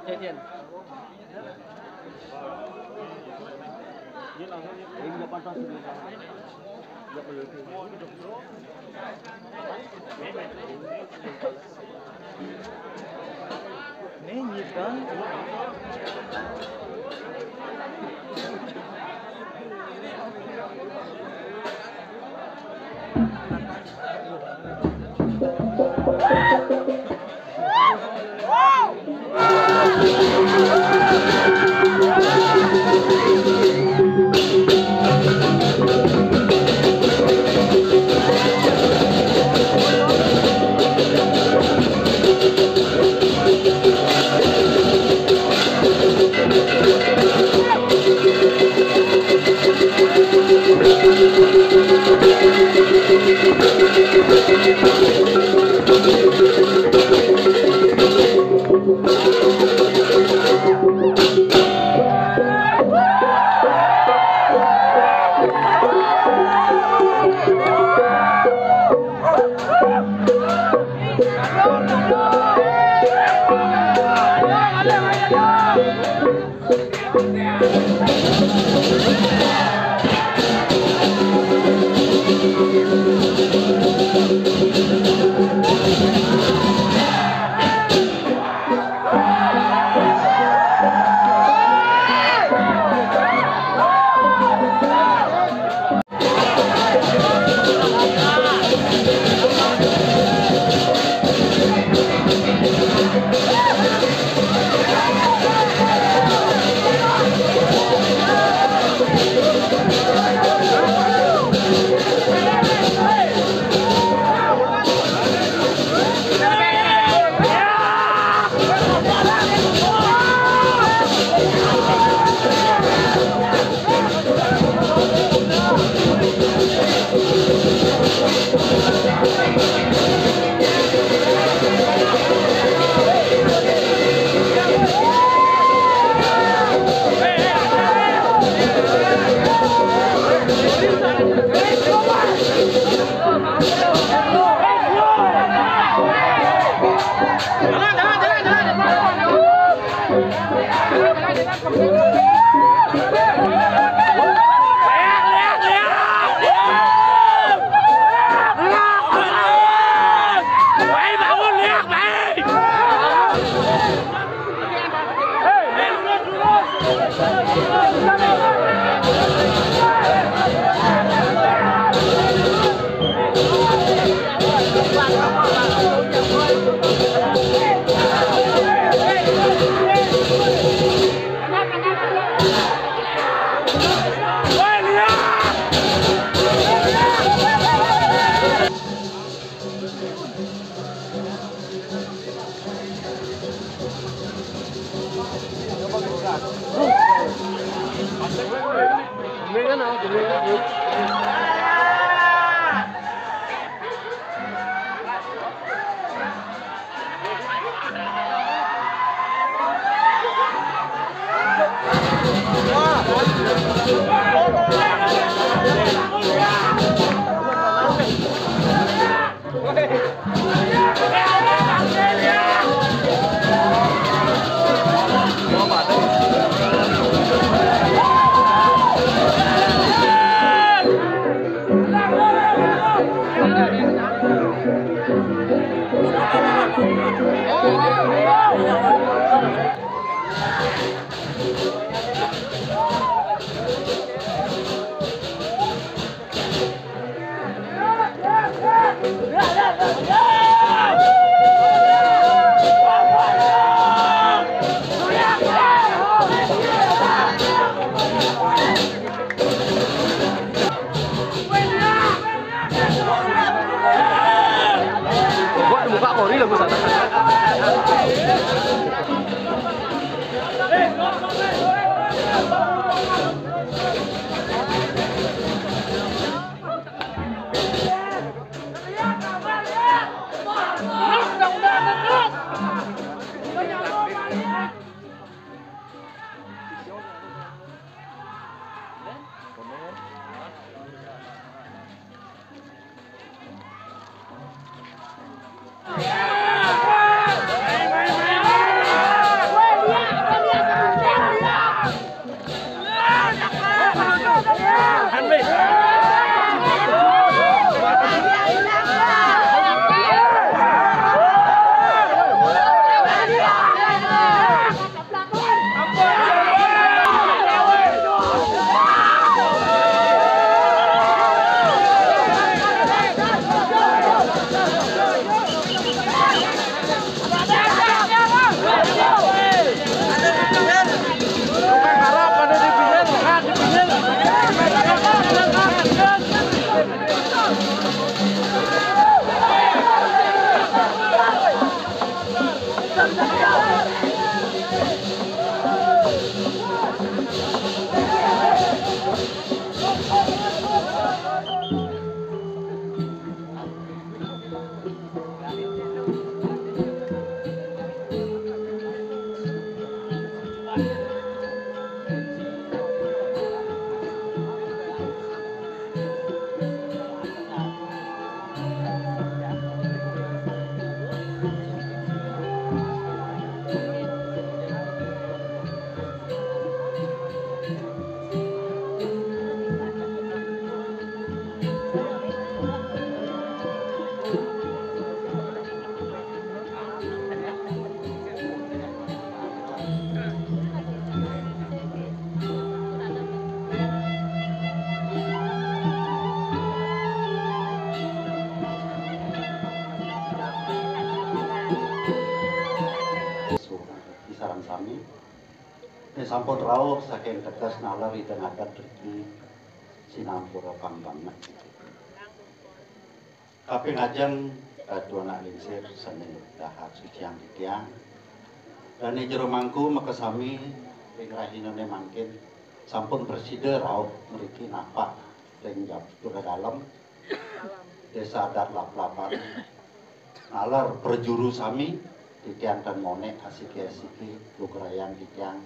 Chơi tiền. Ini nhịp đó. sampun rawuh saking teges nalar ida ngadat riki sinampura pangbanget. Kaping ajeng dua anak lingsir seni dahar suciang titiang. Dan jero mangku makasami ing rahinane mangkin sampun bersida rawuh mriki napak ring japur dalem desa adat lap-lapan nalar berjuru sami titiang dan monek asiki-asiki lugrayan titiang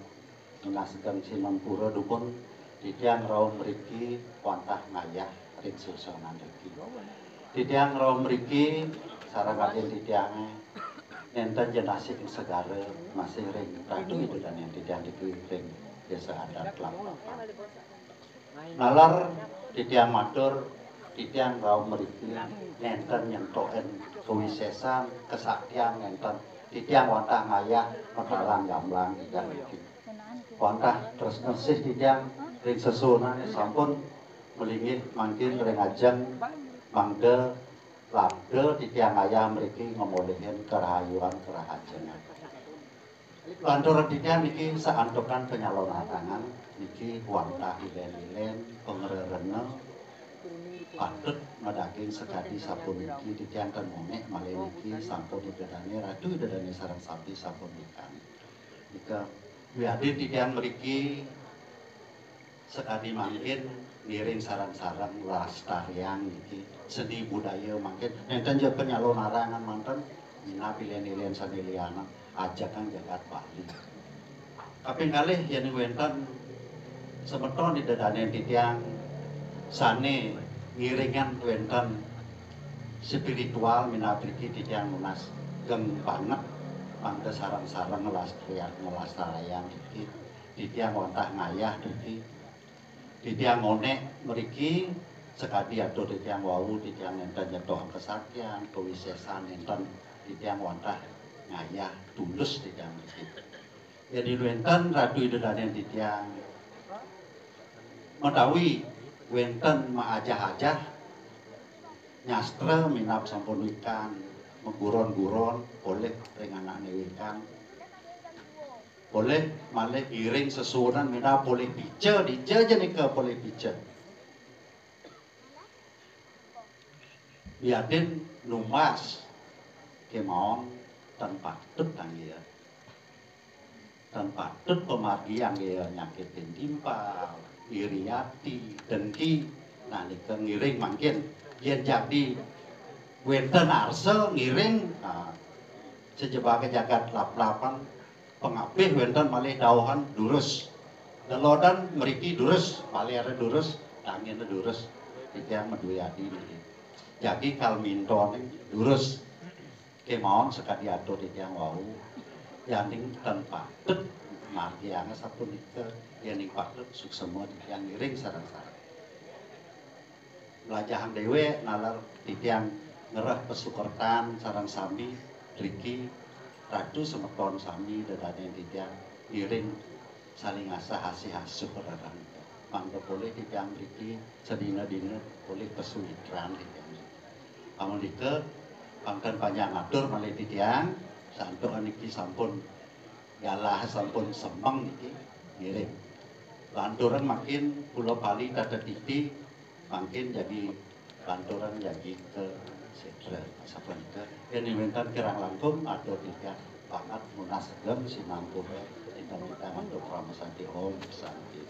minasken sinampura dukun titiang rawuh mriki wantah ngayah ring susunan riki. Titiang rawuh mriki sareng kadin titiange nenten jenasih ing segara masih ring ratu itu dan yang titiang iki ring desa adat lap-lapan. Nalar titiang matur titiang rawuh mriki nenten nyentoken kewisesan kesaktian nenten titiang wantah ngayah mekalang gamblang titiang iki. Wantah terus nesih titiang ring sesunane sampun melingit mangkin ring ajeng mangde labde titiang ayah mriki ngemolehin kerahayuan kerahajengan. Lantaran titiang niki saantokan penyalonatangan niki wantah ilen-ilen pengererene patut medaging sekadi sampun niki titiang kan monek malih niki sampun idadane ratu idadane sareng sapi sampun ikan. Nika wiadi titiang mriki sekadi mangkin ngiring sarang-sarang lestarian niki seni budaya mangkin nenten je penyalonarangan manten mina pilen-pilen saneliana ajakan jagat Bali. Kaping kalih yen wenten semeton di dadane titiang sane ngiringan wenten spiritual minatriki titiang lunas geng banget mangke sarang-sarang ngelastarian iki titiang wantah ngayah iki titiang monek mriki sekadi atur titiang wau titiang nenten nyetok kesaktian kewisesan nenten titiang wantah ngayah tulus titiang mriki. Jadi wenten ratu idadane titiang menawi wenten maajah-ajah nyastra minap sampun wikan mengguron-guron boleh ring anane wikan boleh malih iring sesunan mina boleh pice dije jenika boleh pice biadin numas kemauan tan patut tanggia tan patut pemargi yang nyakitin timpal iriati dengki nah nika ngiring mangkin yen jadi wenten arse ngiring sejebake jagat lap-lapan pengapih wenten malih dawuhan durus delodan mriki durus malih are durus tangine durus titiang meduwe adi niki jadi kal minton durus kemawon sekadi atur titiang wau yaning ten patut margiane sapunika yen patut suksema titiang ngiring sareng-sareng belajahan dewe nalar titiang ngerah pesukertan sareng sami riki ratu semeton sami dadane titiang iring saling asah asih asuh rarang mangga boleh titiang mriki sedina-dina boleh pesuitran titiang amun dike pangken panjang atur malih titiang santuk niki sampun galah sampun semeng niki ngiring lanturan makin kula bali tata titi makin jadi lanturan jadi ke sedra sapunika yen wenten kirang langkung atur titiang banget munasegem sinampura ingkang kita untuk Rama Santi Om Santi.